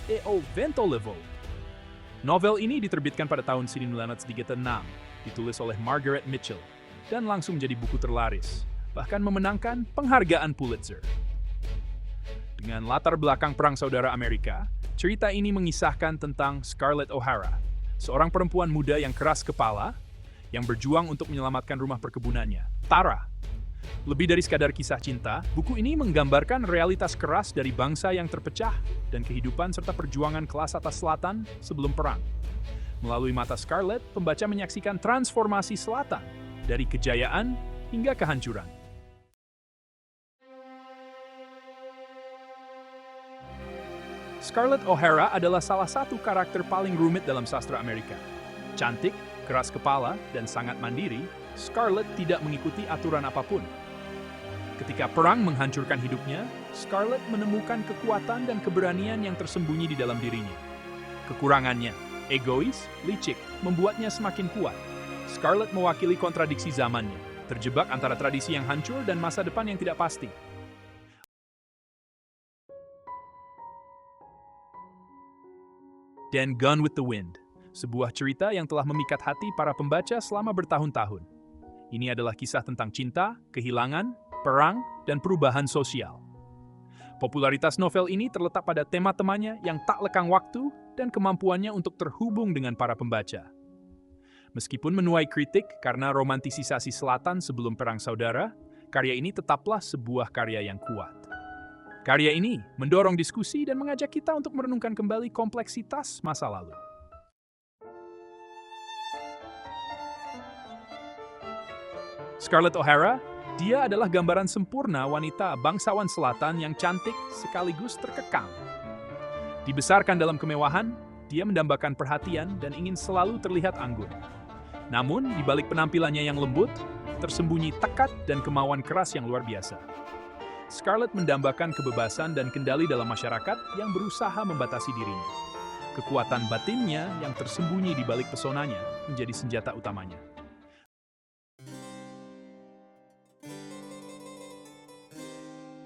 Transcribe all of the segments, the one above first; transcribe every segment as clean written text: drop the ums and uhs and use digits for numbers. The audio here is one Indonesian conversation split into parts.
e.o. Ventolevo. Novel ini diterbitkan pada tahun 1936, ditulis oleh Margaret Mitchell, dan langsung menjadi buku terlaris, bahkan memenangkan penghargaan Pulitzer. Dengan latar belakang Perang Saudara Amerika, cerita ini mengisahkan tentang Scarlett O'Hara, seorang perempuan muda yang keras kepala, yang berjuang untuk menyelamatkan rumah perkebunannya, Tara. Lebih dari sekadar kisah cinta, buku ini menggambarkan realitas keras dari bangsa yang terpecah dan kehidupan serta perjuangan kelas atas selatan sebelum perang. Melalui mata Scarlett, pembaca menyaksikan transformasi selatan dari kejayaan hingga kehancuran. Scarlett O'Hara adalah salah satu karakter paling rumit dalam sastra Amerika. Cantik, keras kepala, dan sangat mandiri, Scarlett tidak mengikuti aturan apapun. Ketika perang menghancurkan hidupnya, Scarlett menemukan kekuatan dan keberanian yang tersembunyi di dalam dirinya. Kekurangannya, egois, licik, membuatnya semakin kuat. Scarlett mewakili kontradiksi zamannya, terjebak antara tradisi yang hancur dan masa depan yang tidak pasti. Dan Gone with the Wind, sebuah cerita yang telah memikat hati para pembaca selama bertahun-tahun. Ini adalah kisah tentang cinta, kehilangan, perang, dan perubahan sosial. Popularitas novel ini terletak pada tema temannya yang tak lekang waktu dan kemampuannya untuk terhubung dengan para pembaca. Meskipun menuai kritik karena romantisasi selatan sebelum Perang Saudara, karya ini tetaplah sebuah karya yang kuat. Karya ini mendorong diskusi dan mengajak kita untuk merenungkan kembali kompleksitas masa lalu. Scarlett O'Hara, dia adalah gambaran sempurna wanita bangsawan selatan yang cantik sekaligus terkekang. Dibesarkan dalam kemewahan, dia mendambakan perhatian dan ingin selalu terlihat anggun. Namun, di balik penampilannya yang lembut, tersembunyi tekad dan kemauan keras yang luar biasa. Scarlett mendambakan kebebasan dan kendali dalam masyarakat yang berusaha membatasi dirinya. Kekuatan batinnya yang tersembunyi di balik pesonanya menjadi senjata utamanya.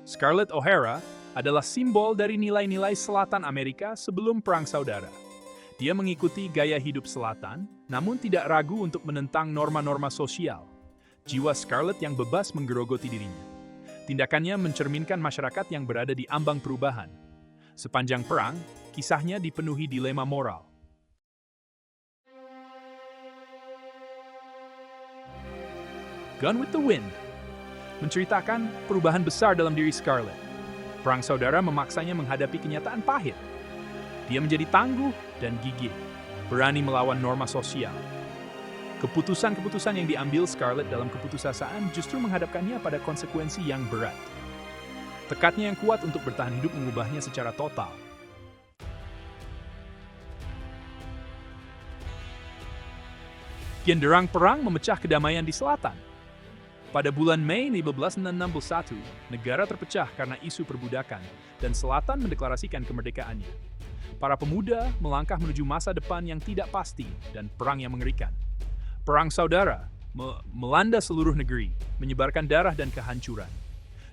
Scarlett O'Hara adalah simbol dari nilai-nilai Selatan Amerika sebelum Perang Saudara. Dia mengikuti gaya hidup Selatan, namun tidak ragu untuk menentang norma-norma sosial. Jiwa Scarlett yang bebas menggerogoti dirinya. Tindakannya mencerminkan masyarakat yang berada di ambang perubahan. Sepanjang perang, kisahnya dipenuhi dilema moral. Gone with the Wind menceritakan perubahan besar dalam diri Scarlett. Perang Saudara memaksanya menghadapi kenyataan pahit. Dia menjadi tangguh dan gigih, berani melawan norma sosial. Keputusan-keputusan yang diambil Scarlett dalam keputusasaan justru menghadapkannya pada konsekuensi yang berat. Tekadnya yang kuat untuk bertahan hidup mengubahnya secara total. Genderang perang memecah kedamaian di selatan. Pada bulan Mei 1961, negara terpecah karena isu perbudakan, dan selatan mendeklarasikan kemerdekaannya. Para pemuda melangkah menuju masa depan yang tidak pasti dan perang yang mengerikan. Perang Saudara melanda seluruh negeri, menyebarkan darah dan kehancuran.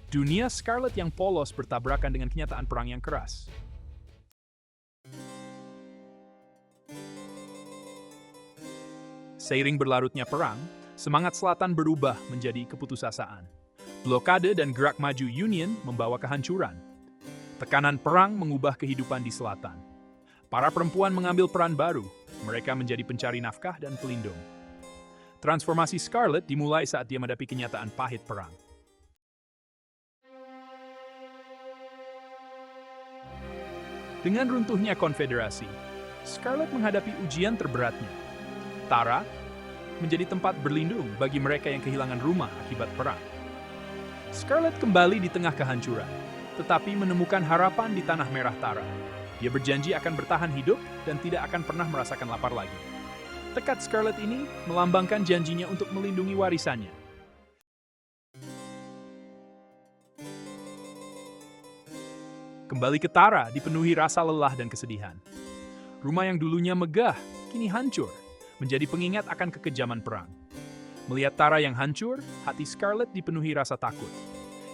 Dunia Scarlett yang polos bertabrakan dengan kenyataan perang yang keras. Seiring berlarutnya perang, semangat Selatan berubah menjadi keputusasaan. Blokade dan gerak maju Union membawa kehancuran. Tekanan perang mengubah kehidupan di Selatan. Para perempuan mengambil peran baru, mereka menjadi pencari nafkah dan pelindung. Transformasi Scarlett dimulai saat dia menghadapi kenyataan pahit perang. Dengan runtuhnya konfederasi, Scarlett menghadapi ujian terberatnya. Tara menjadi tempat berlindung bagi mereka yang kehilangan rumah akibat perang. Scarlett kembali di tengah kehancuran, tetapi menemukan harapan di tanah merah Tara. Dia berjanji akan bertahan hidup dan tidak akan pernah merasakan lapar lagi. Tekad Scarlett ini melambangkan janjinya untuk melindungi warisannya. Kembali ke Tara dipenuhi rasa lelah dan kesedihan. Rumah yang dulunya megah, kini hancur, menjadi pengingat akan kekejaman perang. Melihat Tara yang hancur, hati Scarlett dipenuhi rasa takut.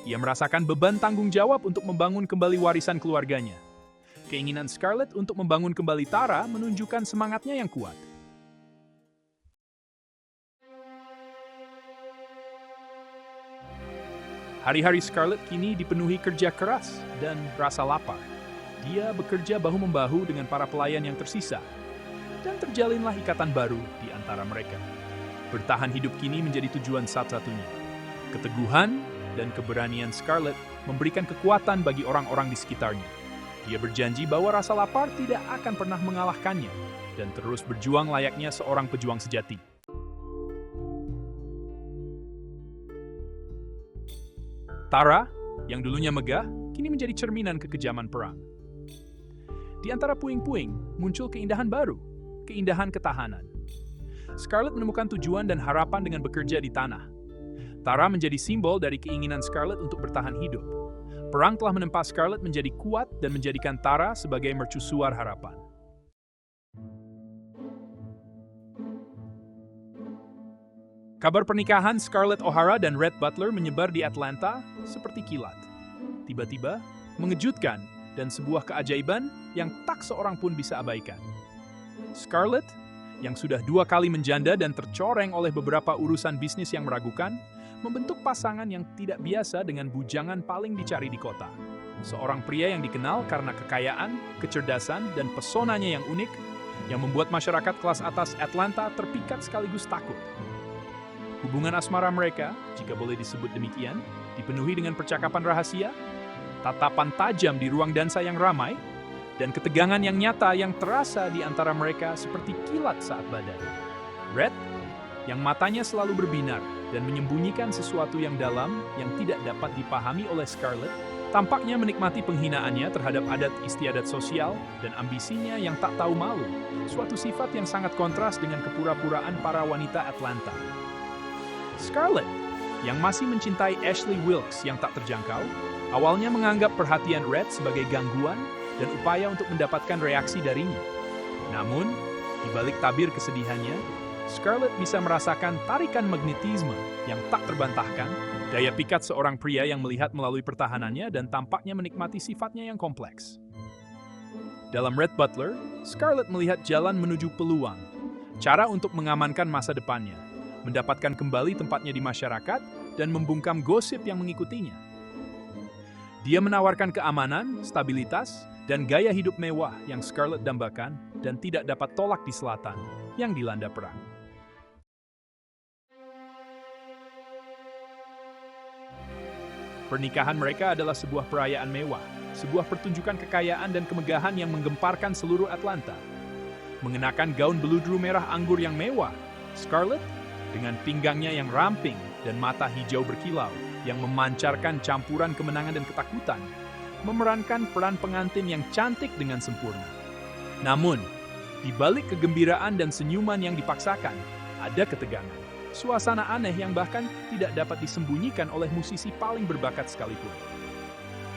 Ia merasakan beban tanggung jawab untuk membangun kembali warisan keluarganya. Keinginan Scarlett untuk membangun kembali Tara menunjukkan semangatnya yang kuat. Hari-hari Scarlett kini dipenuhi kerja keras dan rasa lapar. Dia bekerja bahu-membahu dengan para pelayan yang tersisa, dan terjalinlah ikatan baru di antara mereka. Bertahan hidup kini menjadi tujuan satu-satunya. Keteguhan dan keberanian Scarlett memberikan kekuatan bagi orang-orang di sekitarnya. Dia berjanji bahwa rasa lapar tidak akan pernah mengalahkannya, dan terus berjuang layaknya seorang pejuang sejati. Tara, yang dulunya megah, kini menjadi cerminan kekejaman perang. Di antara puing-puing, muncul keindahan baru, keindahan ketahanan. Scarlett menemukan tujuan dan harapan dengan bekerja di tanah. Tara menjadi simbol dari keinginan Scarlett untuk bertahan hidup. Perang telah menempa Scarlett menjadi kuat dan menjadikan Tara sebagai mercusuar harapan. Kabar pernikahan Scarlett O'Hara dan Rhett Butler menyebar di Atlanta seperti kilat. Tiba-tiba, mengejutkan dan sebuah keajaiban yang tak seorang pun bisa abaikan. Scarlett, yang sudah 2 kali menjanda dan tercoreng oleh beberapa urusan bisnis yang meragukan, membentuk pasangan yang tidak biasa dengan bujangan paling dicari di kota. Seorang pria yang dikenal karena kekayaan, kecerdasan, dan pesonanya yang unik, yang membuat masyarakat kelas atas Atlanta terpikat sekaligus takut. Hubungan asmara mereka, jika boleh disebut demikian, dipenuhi dengan percakapan rahasia, tatapan tajam di ruang dansa yang ramai, dan ketegangan yang nyata yang terasa di antara mereka seperti kilat saat badai. Rhett, yang matanya selalu berbinar dan menyembunyikan sesuatu yang dalam yang tidak dapat dipahami oleh Scarlett, tampaknya menikmati penghinaannya terhadap adat istiadat sosial dan ambisinya yang tak tahu malu, suatu sifat yang sangat kontras dengan kepura-puraan para wanita Atlanta. Scarlett, yang masih mencintai Ashley Wilkes yang tak terjangkau, awalnya menganggap perhatian Rhett sebagai gangguan dan upaya untuk mendapatkan reaksi darinya. Namun, di balik tabir kesedihannya, Scarlett bisa merasakan tarikan magnetisme yang tak terbantahkan, daya pikat seorang pria yang melihat melalui pertahanannya dan tampaknya menikmati sifatnya yang kompleks. Dalam Rhett Butler, Scarlett melihat jalan menuju peluang, cara untuk mengamankan masa depannya, mendapatkan kembali tempatnya di masyarakat, dan membungkam gosip yang mengikutinya. Dia menawarkan keamanan, stabilitas, dan gaya hidup mewah yang Scarlett dambakan dan tidak dapat tolak di selatan yang dilanda perang. Pernikahan mereka adalah sebuah perayaan mewah, sebuah pertunjukan kekayaan dan kemegahan yang menggemparkan seluruh Atlanta. Mengenakan gaun beludru merah anggur yang mewah, Scarlett, dengan pinggangnya yang ramping dan mata hijau berkilau yang memancarkan campuran kemenangan dan ketakutan, memerankan peran pengantin yang cantik dengan sempurna. Namun, di balik kegembiraan dan senyuman yang dipaksakan, ada ketegangan. Suasana aneh yang bahkan tidak dapat disembunyikan oleh musisi paling berbakat sekalipun.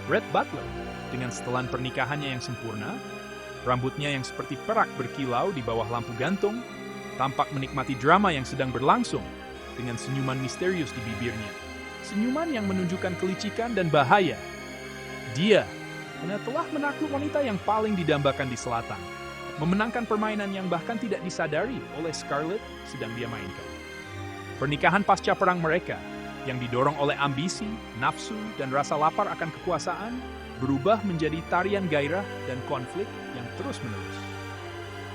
Rhett Butler, dengan setelan pernikahannya yang sempurna, rambutnya yang seperti perak berkilau di bawah lampu gantung, tampak menikmati drama yang sedang berlangsung dengan senyuman misterius di bibirnya. Senyuman yang menunjukkan kelicikan dan bahaya. Dia telah menakluk wanita yang paling didambakan di selatan, memenangkan permainan yang bahkan tidak disadari oleh Scarlett sedang dia mainkan. Pernikahan pasca perang mereka, yang didorong oleh ambisi, nafsu, dan rasa lapar akan kekuasaan, berubah menjadi tarian gairah dan konflik yang terus-menerus.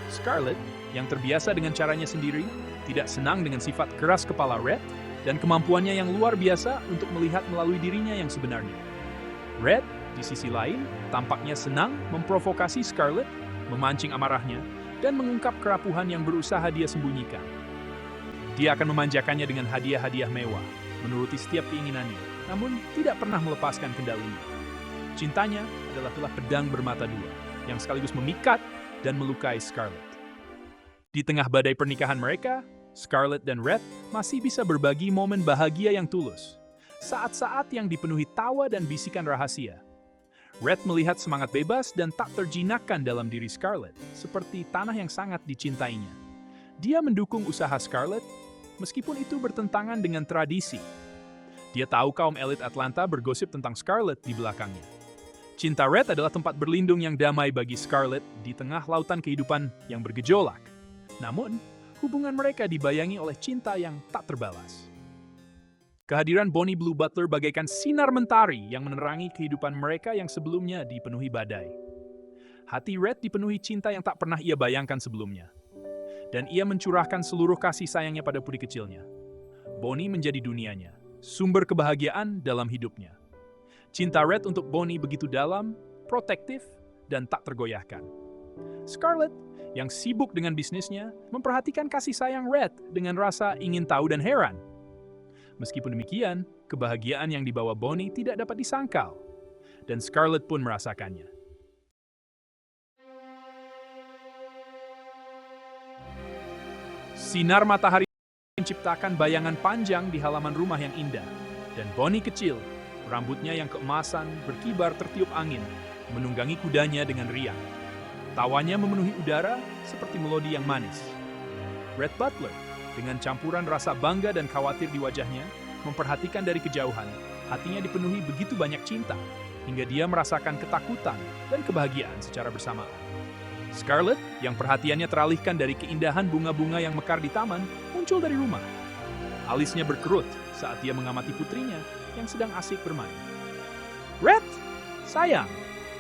Scarlett, yang terbiasa dengan caranya sendiri, tidak senang dengan sifat keras kepala Rhett dan kemampuannya yang luar biasa untuk melihat melalui dirinya yang sebenarnya. Rhett, di sisi lain, tampaknya senang memprovokasi Scarlett, memancing amarahnya, dan mengungkap kerapuhan yang berusaha dia sembunyikan. Dia akan memanjakannya dengan hadiah-hadiah mewah, menuruti setiap keinginannya, namun tidak pernah melepaskan kendalinya. Cintanya adalah pedang bermata dua, yang sekaligus memikat dan melukai Scarlett. Di tengah badai pernikahan mereka, Scarlett dan Rhett masih bisa berbagi momen bahagia yang tulus. Saat-saat yang dipenuhi tawa dan bisikan rahasia. Rhett melihat semangat bebas dan tak terjinakkan dalam diri Scarlett, seperti tanah yang sangat dicintainya. Dia mendukung usaha Scarlett, meskipun itu bertentangan dengan tradisi. Dia tahu kaum elit Atlanta bergosip tentang Scarlett di belakangnya. Cinta Red adalah tempat berlindung yang damai bagi Scarlet di tengah lautan kehidupan yang bergejolak. Namun, hubungan mereka dibayangi oleh cinta yang tak terbalas. Kehadiran Bonnie Blue Butler bagaikan sinar mentari yang menerangi kehidupan mereka yang sebelumnya dipenuhi badai. Hati Red dipenuhi cinta yang tak pernah ia bayangkan sebelumnya. Dan ia mencurahkan seluruh kasih sayangnya pada putri kecilnya. Bonnie menjadi dunianya, sumber kebahagiaan dalam hidupnya. Cinta Red untuk Bonnie begitu dalam, protektif, dan tak tergoyahkan. Scarlet, yang sibuk dengan bisnisnya, memperhatikan kasih sayang Red dengan rasa ingin tahu dan heran. Meskipun demikian, kebahagiaan yang dibawa Bonnie tidak dapat disangkal, dan Scarlet pun merasakannya. Sinar matahari menciptakan bayangan panjang di halaman rumah yang indah, dan Bonnie kecil, rambutnya yang keemasan berkibar tertiup angin, menunggangi kudanya dengan riang. Tawanya memenuhi udara seperti melodi yang manis. Red Butler, dengan campuran rasa bangga dan khawatir di wajahnya, memperhatikan dari kejauhan, hatinya dipenuhi begitu banyak cinta, hingga dia merasakan ketakutan dan kebahagiaan secara bersamaan. Scarlet, yang perhatiannya teralihkan dari keindahan bunga-bunga yang mekar di taman, muncul dari rumah. Alisnya berkerut saat dia mengamati putrinya yang sedang asik bermain. "Red, sayang,"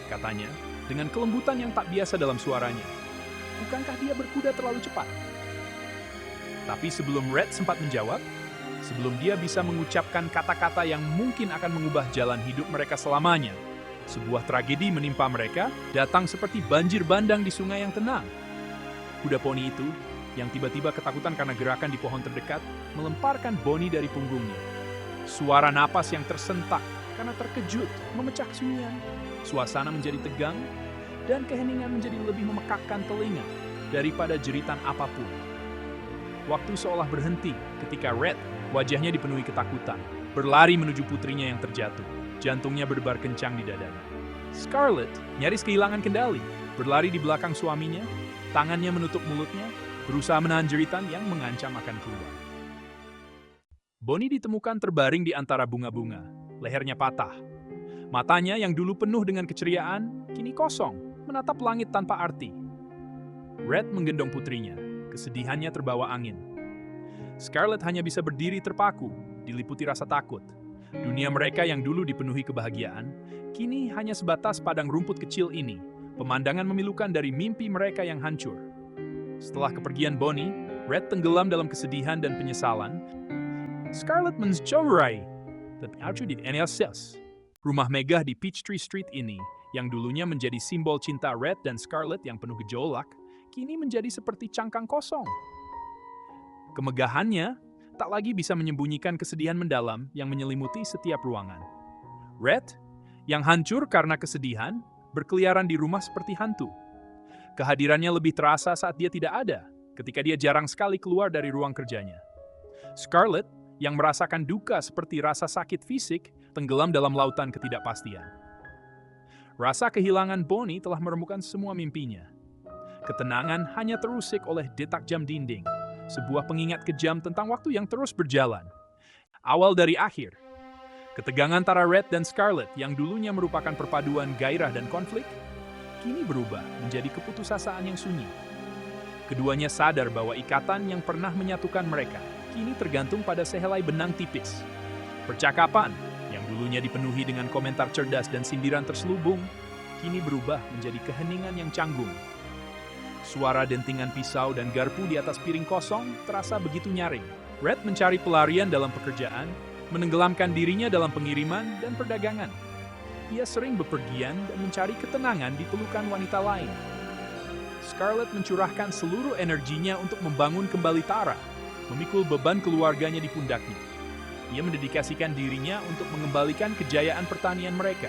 katanya, dengan kelembutan yang tak biasa dalam suaranya. "Bukankah dia berkuda terlalu cepat?" Tapi sebelum Red sempat menjawab, sebelum dia bisa mengucapkan kata-kata yang mungkin akan mengubah jalan hidup mereka selamanya, sebuah tragedi menimpa mereka, datang seperti banjir bandang di sungai yang tenang. Kuda poni itu, yang tiba-tiba ketakutan karena gerakan di pohon terdekat, melemparkan Bonnie dari punggungnya. Suara napas yang tersentak karena terkejut memecah kesunyian. Suasana menjadi tegang, dan keheningan menjadi lebih memekakkan telinga daripada jeritan apapun. Waktu seolah berhenti ketika Red, wajahnya dipenuhi ketakutan, berlari menuju putrinya yang terjatuh. Jantungnya berdebar kencang di dadanya. Scarlet nyaris kehilangan kendali, berlari di belakang suaminya, tangannya menutup mulutnya, berusaha menahan jeritan yang mengancam akan keluar. Bonnie ditemukan terbaring di antara bunga-bunga, lehernya patah. Matanya yang dulu penuh dengan keceriaan, kini kosong, menatap langit tanpa arti. Red menggendong putrinya, kesedihannya terbawa angin. Scarlet hanya bisa berdiri terpaku, diliputi rasa takut. Dunia mereka yang dulu dipenuhi kebahagiaan, kini hanya sebatas padang rumput kecil ini, pemandangan memilukan dari mimpi mereka yang hancur. Setelah kepergian Bonnie, Red tenggelam dalam kesedihan dan penyesalan. Scarlet mencobai, tapi Archie di NLCS. Rumah megah di Peachtree Street ini, yang dulunya menjadi simbol cinta Red dan Scarlet yang penuh gejolak, kini menjadi seperti cangkang kosong. Kemegahannya tak lagi bisa menyembunyikan kesedihan mendalam yang menyelimuti setiap ruangan. Red, yang hancur karena kesedihan, berkeliaran di rumah seperti hantu. Kehadirannya lebih terasa saat dia tidak ada, ketika dia jarang sekali keluar dari ruang kerjanya. Scarlet, yang merasakan duka seperti rasa sakit fisik, tenggelam dalam lautan ketidakpastian. Rasa kehilangan Bonnie telah meremukkan semua mimpinya. Ketenangan hanya terusik oleh detak jam dinding, sebuah pengingat kejam tentang waktu yang terus berjalan. Awal dari akhir. Ketegangan antara Red dan Scarlet yang dulunya merupakan perpaduan gairah dan konflik, kini berubah menjadi keputusasaan yang sunyi. Keduanya sadar bahwa ikatan yang pernah menyatukan mereka kini tergantung pada sehelai benang tipis. Percakapan yang dulunya dipenuhi dengan komentar cerdas dan sindiran terselubung, kini berubah menjadi keheningan yang canggung. Suara dentingan pisau dan garpu di atas piring kosong terasa begitu nyaring. Red mencari pelarian dalam pekerjaan, menenggelamkan dirinya dalam pengiriman dan perdagangan. Ia sering bepergian dan mencari ketenangan di pelukan wanita lain. Scarlet mencurahkan seluruh energinya untuk membangun kembali Tara, memikul beban keluarganya di pundaknya. Ia mendedikasikan dirinya untuk mengembalikan kejayaan pertanian mereka.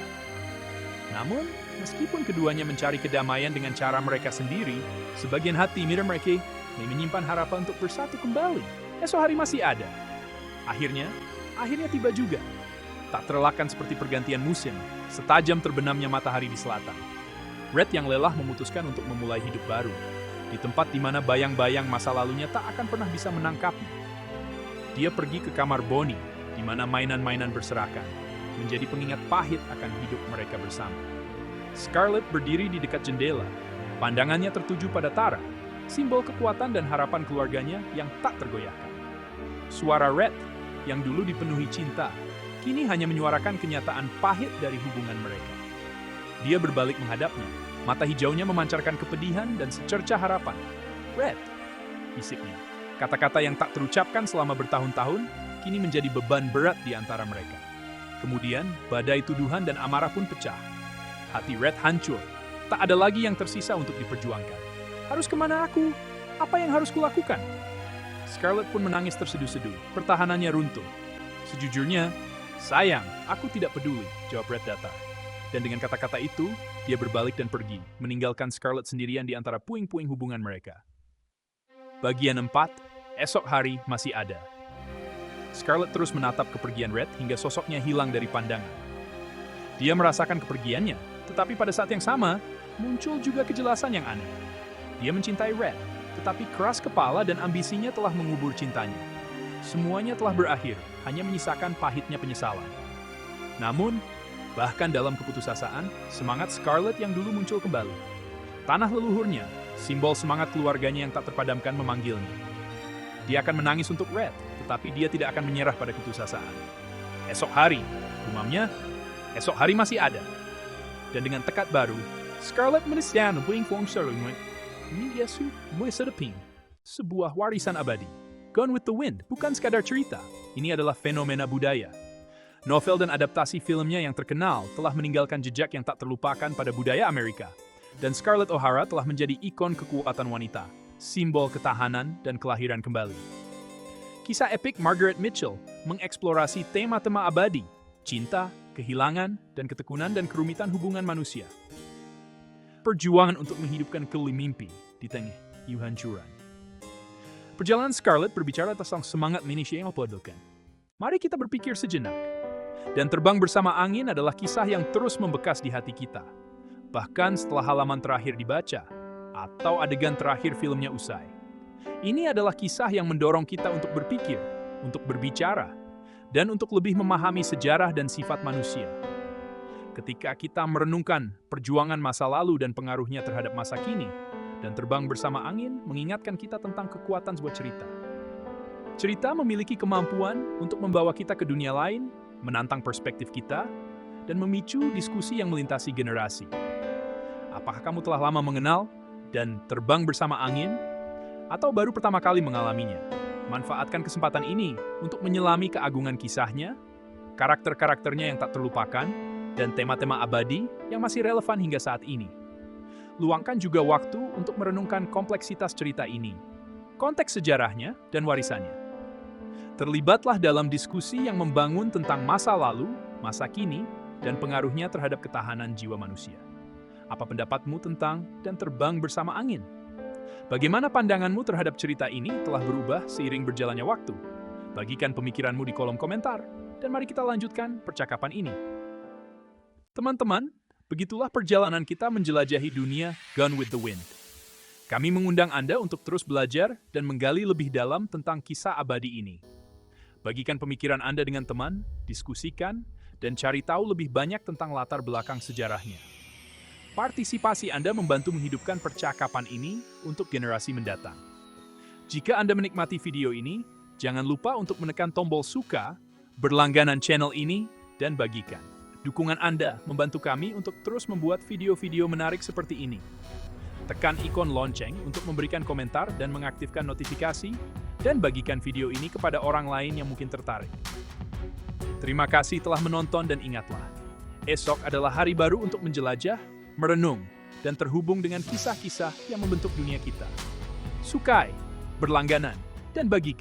Namun, meskipun keduanya mencari kedamaian dengan cara mereka sendiri, sebagian hati mereka menyimpan harapan untuk bersatu kembali. Esok hari masih ada. Akhirnya tiba juga. Tak terelakkan seperti pergantian musim, setajam terbenamnya matahari di selatan. Red yang lelah memutuskan untuk memulai hidup baru, di tempat di mana bayang-bayang masa lalunya tak akan pernah bisa menangkapnya. Dia pergi ke kamar Bonnie, di mana mainan-mainan berserakan, menjadi pengingat pahit akan hidup mereka bersama. Scarlett berdiri di dekat jendela. Pandangannya tertuju pada Tara, simbol kekuatan dan harapan keluarganya yang tak tergoyahkan. Suara Red, yang dulu dipenuhi cinta, kini hanya menyuarakan kenyataan pahit dari hubungan mereka. Dia berbalik menghadapnya, mata hijaunya memancarkan kepedihan dan secercah harapan. "Red," bisiknya. Kata-kata yang tak terucapkan selama bertahun-tahun, kini menjadi beban berat di antara mereka. Kemudian, badai tuduhan dan amarah pun pecah. Hati Red hancur. Tak ada lagi yang tersisa untuk diperjuangkan. Harus kemana aku? Apa yang harus kulakukan? Scarlett pun menangis terseduh-seduh. Pertahanannya runtuh. Sejujurnya, sayang, aku tidak peduli, jawab Red datar. Dan dengan kata-kata itu, dia berbalik dan pergi, meninggalkan Scarlett sendirian di antara puing-puing hubungan mereka. Bagian 4, esok hari masih ada. Scarlett terus menatap kepergian Red hingga sosoknya hilang dari pandangan. Dia merasakan kepergiannya, tetapi pada saat yang sama, muncul juga kejelasan yang aneh. Dia mencintai Red, tetapi keras kepala dan ambisinya telah mengubur cintanya. Semuanya telah berakhir, hanya menyisakan pahitnya penyesalan. Namun, bahkan dalam keputusasaan, semangat Scarlett yang dulu muncul kembali. Tanah leluhurnya, simbol semangat keluarganya yang tak terpadamkan memanggilnya. Dia akan menangis untuk Red, tetapi dia tidak akan menyerah pada keputusasaan. Esok hari, gumamnya, esok hari masih ada. Dan dengan tekad baru, Scarlett menisyan puing fong serungut. Ini Yesu, Muesedeping, sebuah warisan abadi. Gone with the Wind bukan sekadar cerita, ini adalah fenomena budaya. Novel dan adaptasi filmnya yang terkenal telah meninggalkan jejak yang tak terlupakan pada budaya Amerika. Dan Scarlett O'Hara telah menjadi ikon kekuatan wanita, simbol ketahanan dan kelahiran kembali. Kisah epik Margaret Mitchell mengeksplorasi tema-tema abadi, cinta, kehilangan, dan ketekunan dan kerumitan hubungan manusia. Perjuangan untuk menghidupkan kembali mimpi di tengah kehancuran. Perjalanan Scarlett berbicara tentang semangat manusia yang dipodokan. Mari kita berpikir sejenak. Dan Terbang Bersama Angin adalah kisah yang terus membekas di hati kita. Bahkan setelah halaman terakhir dibaca, atau adegan terakhir filmnya usai. Ini adalah kisah yang mendorong kita untuk berpikir, untuk berbicara, dan untuk lebih memahami sejarah dan sifat manusia. Ketika kita merenungkan perjuangan masa lalu dan pengaruhnya terhadap masa kini, dan Terbang Bersama Angin mengingatkan kita tentang kekuatan sebuah cerita. Cerita memiliki kemampuan untuk membawa kita ke dunia lain, menantang perspektif kita, dan memicu diskusi yang melintasi generasi. Apakah kamu telah lama mengenal dan terbang bersama angin, atau baru pertama kali mengalaminya? Manfaatkan kesempatan ini untuk menyelami keagungan kisahnya, karakter-karakternya yang tak terlupakan, dan tema-tema abadi yang masih relevan hingga saat ini. Luangkan juga waktu untuk merenungkan kompleksitas cerita ini, konteks sejarahnya, dan warisannya. Terlibatlah dalam diskusi yang membangun tentang masa lalu, masa kini, dan pengaruhnya terhadap ketahanan jiwa manusia. Apa pendapatmu tentang dan Terbang Bersama Angin? Bagaimana pandanganmu terhadap cerita ini telah berubah seiring berjalannya waktu? Bagikan pemikiranmu di kolom komentar, dan mari kita lanjutkan percakapan ini. Teman-teman, begitulah perjalanan kita menjelajahi dunia Gone with the Wind. Kami mengundang Anda untuk terus belajar dan menggali lebih dalam tentang kisah abadi ini. Bagikan pemikiran Anda dengan teman, diskusikan, dan cari tahu lebih banyak tentang latar belakang sejarahnya. Partisipasi Anda membantu menghidupkan percakapan ini untuk generasi mendatang. Jika Anda menikmati video ini, jangan lupa untuk menekan tombol suka, berlangganan channel ini, dan bagikan. Dukungan Anda membantu kami untuk terus membuat video-video menarik seperti ini. Tekan ikon lonceng untuk memberikan komentar dan mengaktifkan notifikasi, dan bagikan video ini kepada orang lain yang mungkin tertarik. Terima kasih telah menonton dan ingatlah, esok adalah hari baru untuk menjelajah, merenung, dan terhubung dengan kisah-kisah yang membentuk dunia kita. Sukai, berlangganan, dan bagikan.